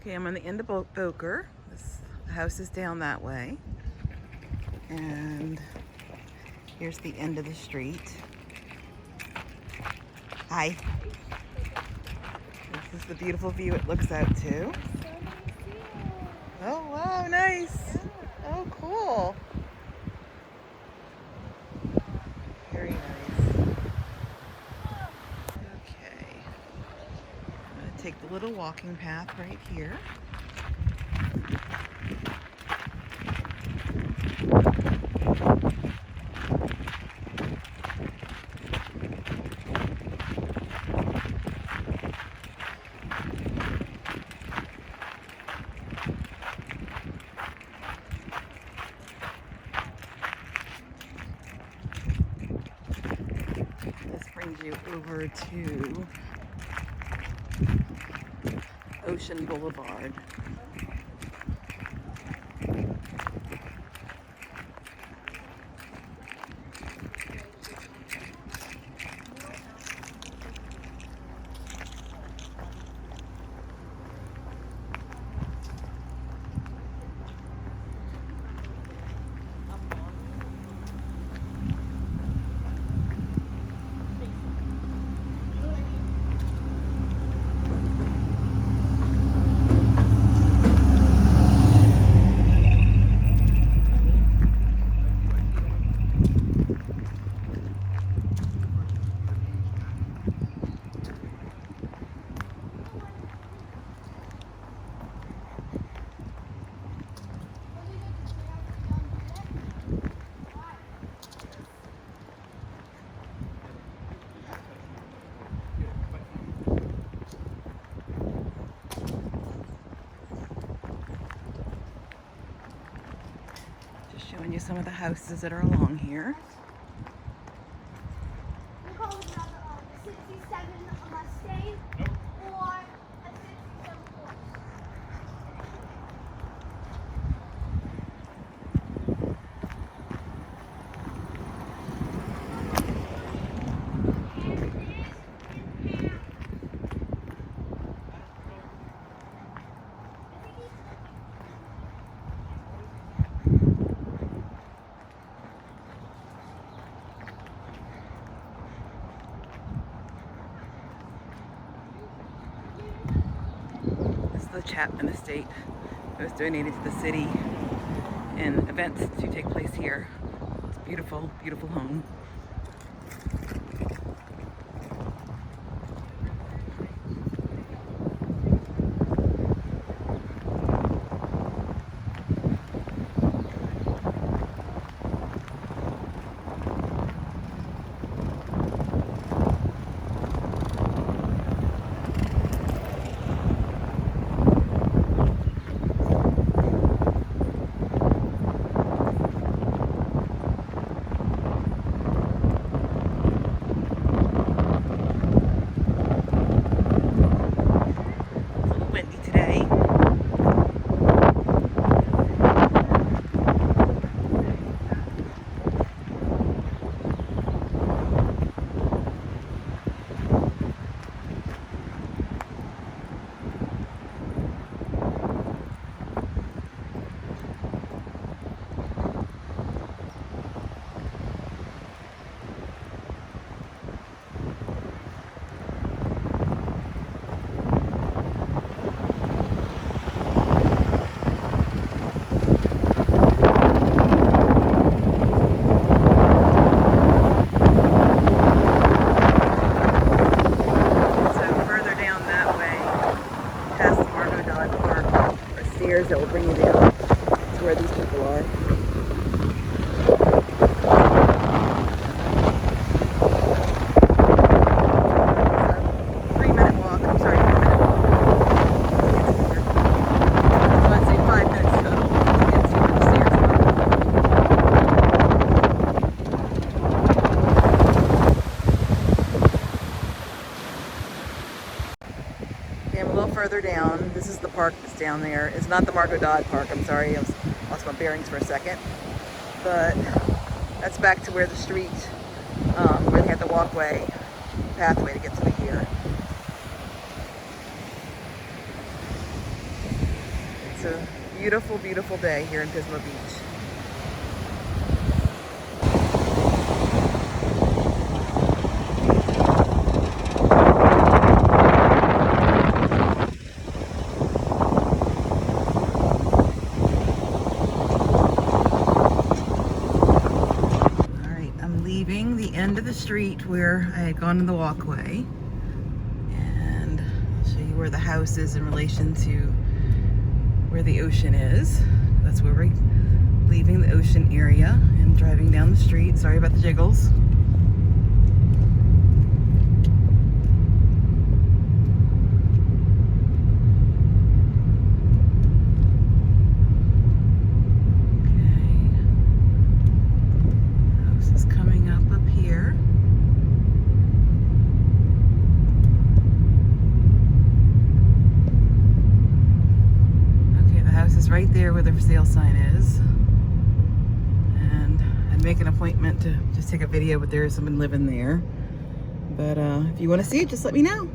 Okay, I'm on the end of Boeker. This house is down that way. And here's the end of the street. Hi. This is the beautiful view it looks out to. Oh, wow, nice. Oh, cool. Very nice. Okay. I'm going to take the little walking path right here. This brings you over to Ocean Boulevard. Showing you some of the houses that are along here. We're calling that a 67 Mustang or a 67 Porsche. This is the Chapman Estate. It was donated to the city, and events do take place here. It's a beautiful, beautiful home. That will bring you down to where these people are. It's a 3-minute walk. I'm sorry, 4-minute walk. So I'd say 5 minutes total to get to where the stairs are. Okay, I'm a little further down. This is the park that's down there. It's not the Margot Dodd Park. I'm sorry, I lost my bearings for a second. But that's back to where the street, where they had the walkway, pathway to get through here. It's a beautiful, beautiful day here in Pismo Beach. All right, I'm leaving the end of the street where I had gone to the walkway. And I'll show you where the house is in relation to where the ocean is. That's where we're leaving the ocean area and driving down the street. Sorry about the jiggles. Okay. House is coming up here. Is right there where the for sale sign is, and I'd make an appointment to just take a video, but there is someone living there. But if you want to see it, just let me know.